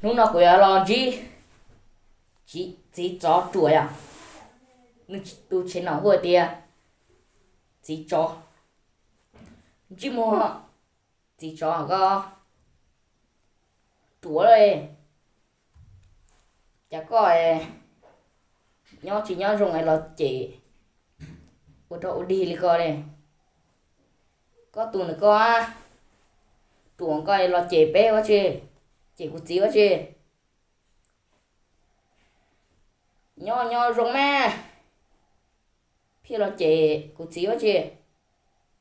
lúc nào cũng lo gì chỉ cho chuột à nó tu trên nó hồi tiền chỉ cho chỉ mua chỉ cho có chuột rồi chả có nhỏ chỉ nhỏ dùng này là chỉ ở đâu đi đi coi đây có tụ nữa có tuồng coi là chỉ bé quá chứ chỉ của chí quá chứ nhỏ nhỏ dùng mà phía là chỉ của chí quá chứ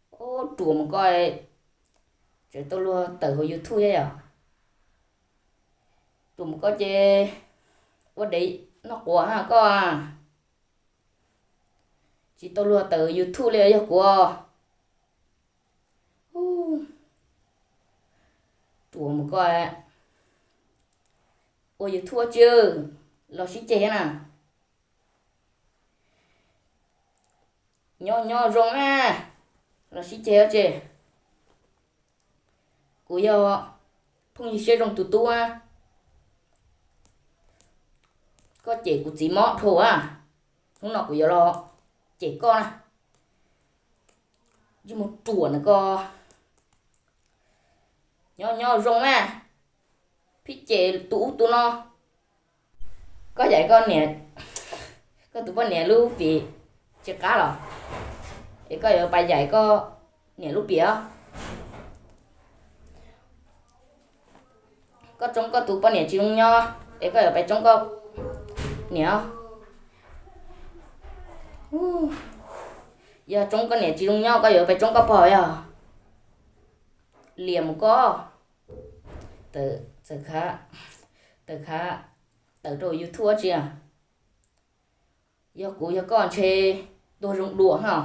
ô tuồng coi chỉ tôi luôn tự hồi YouTube vậy à tuồng có chơi ở đấy nó quá ha có à chỉ tôi luôn tự YouTube lên cho của tuồng coi ôi YouTube chứ lo xí chơi nè nhỏ nhỏ rong à lo xí chơi chứ cú giờ phong như chơi rong tụt tụt à có chị của chị mót thôi à lúc nào cú giờ lo chị con à chứ một chuột nữa co nhỏ nhỏ rong à phía chị tụ tụ nó có dạy con nè có tụi con nè luôn vì chơi cá rồi để có ở bài dạy có nè lúc bia có trong có tụi con nè chỉ nhau để có ở bài trong có nè giờ trong con nè chỉ nhau có ở bài trong có bò à liềm có từ từ khá từ rồi YouTube chứ à giờ cú giờ con chơi đồ rụng đũa hả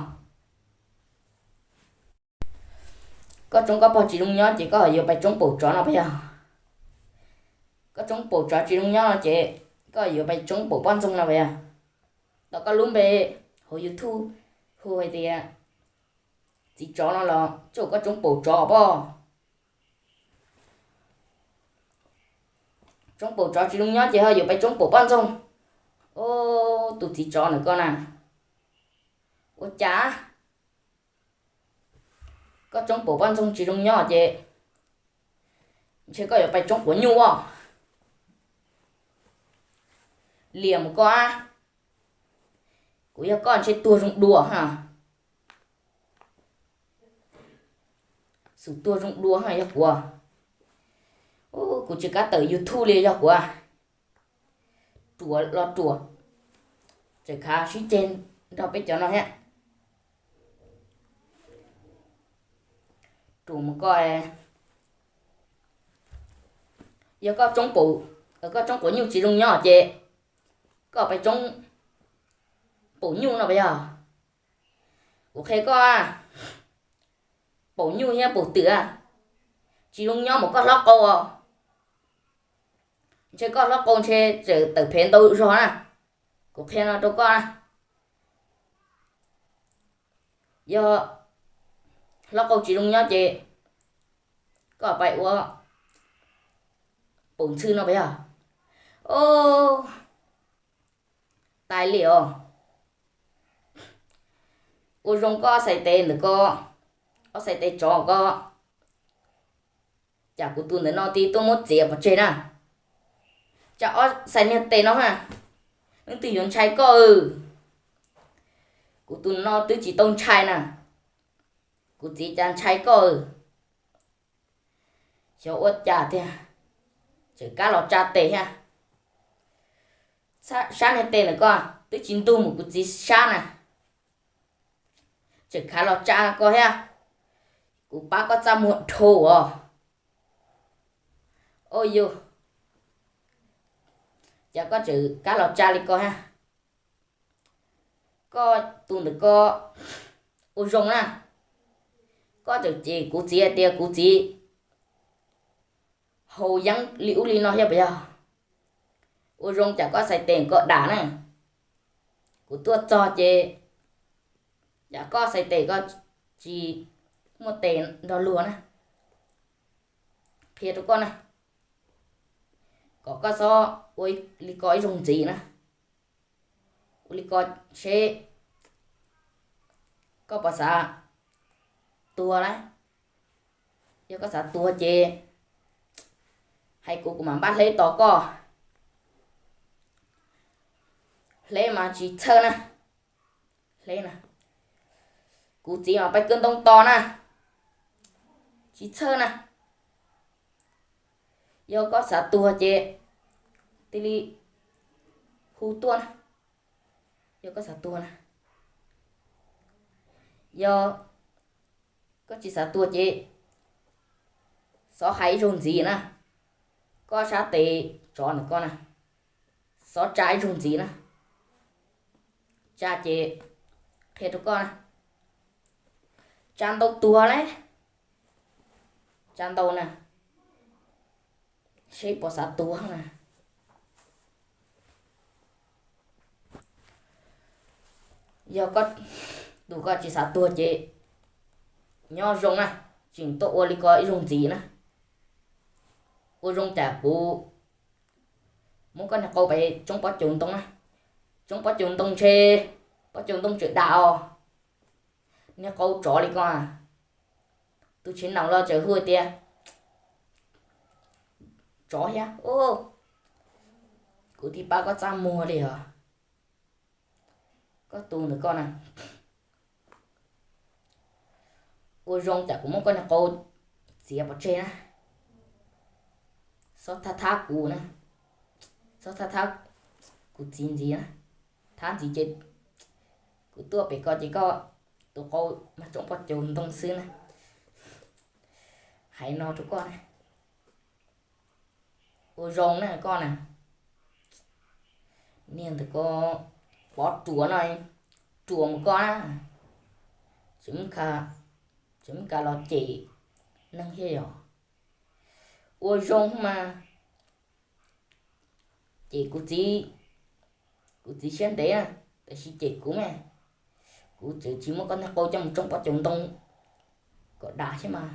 có trong có bao chỉ đúng nhau chỉ có ở giờ bài trong bộ chó nào bây giờ có trong bộ chó chỉ đúng nhau chị có ở giờ bài trong bộ ban trong nào bây giờ đó có luôn về hồi YouTube hồi thì chỉ chó nó là chỗ có trong bộ chó bao trong bộ chó chỉ đúng nhau chỉ hơi giờ bài trong bộ ban trong ô tụi chỉ chó nữa con à ô chá có trong bộ ban trong chỉ trong nhỏ chị chứ có ở bài trong của nhu à liềm qua của giờ con chơi tua rụng đùa hả sự tua rụng đùa hả giờ của ô của chỉ cá tới YouTube liền giờ của chùa lo chùa chỉ khá suy trên đâu biết cho nó hết chủ một coi giờ có trong bộ có trong bộ nhiều chỉ dùng nhỏ chị có phải trong bộ nhiều nào bây giờ ok có bộ nhiều nha bộ tử à chỉ dùng nhỏ một con lóc câu à chứ có lóc câu chơi chỉ từ phèn đâu rồi nè ok nó đâu có giờ lóc câu chỉ dùng nhỏ chị có phải quá bổn sư nó bây giờ ô tài liệu cô dùng có xài tiền được có xài tiền cho có chả của tôi nữa nó thì tôi muốn dẹp vào trên à chả xài nhiều tiền nó hả những tỷ giống trái có của tôi nó tôi chỉ tông trái nè của chỉ chán trái có cháu ớt chả thì chỉ cá lọt chả tệ ha sáng hết tên nữa con tôi chín tu một cái gì sáng nè chỉ cá lọt chả có ha của bác có ra muộn thổ à ôi dù chả có chữ cá lọt chả đi coi ha có tu được có ô rong nè có chữ gì của chị tiền của chị hầu dân liễu li nó hết bây giờ ô rong chả có xài tiền có đá này của tôi cho chị chả có xài tiền có chỉ một tiền đó luôn nè phía tụi con này có so ôi li coi rồng gì nè li coi xe có bà xã tua đấy giờ có xã tua chê hay cô cũng mà bắt lấy to co lấy mà chỉ thơ nè lấy nè cô chỉ mà bay cơn đông to nè chỉ thơ nè giờ có xã tua chê tí li hú tua nè giờ có xã tua nè giờ có chỉ xã tua chê số hay rồng gì nè có xã tệ cho nữa con nè số trái rồng gì nè cha chị thế tụi con nè chan đầu tua đấy chan đầu nè xếp bỏ xã tua nè giờ có đủ có chỉ xã tua chị nho rồng nè chỉnh tổ ô li có rồng gì nè ô rồng chả cụ muốn con nhà câu phải trong bó trường tông nè trong bó trường tông chê bó trường tông chữ đạo nhà câu chó li con à tôi chiến nào lo chờ hơi tia chó ya ô cụ thì ba có ra mua đi hả có tu nữa con à ôi rong chả cũng muốn con nhà câu xìa bó chê nè sao tha cụ nè sao tha cụ chín gì nè than gì chết cụ tua bị coi chỉ có tụi cô mà trong bó trường tông xưa nè hãy no tụi con nè ôi rong nè con nè nên tụi con bó chúa này chúa một con á chúng cả lo chỉ nâng hiểu ôi rong mà chị cụ chỉ xem đấy à tại vì chị cũng mẹ cụ chỉ một con cô trong bó trường tông có đá chứ mà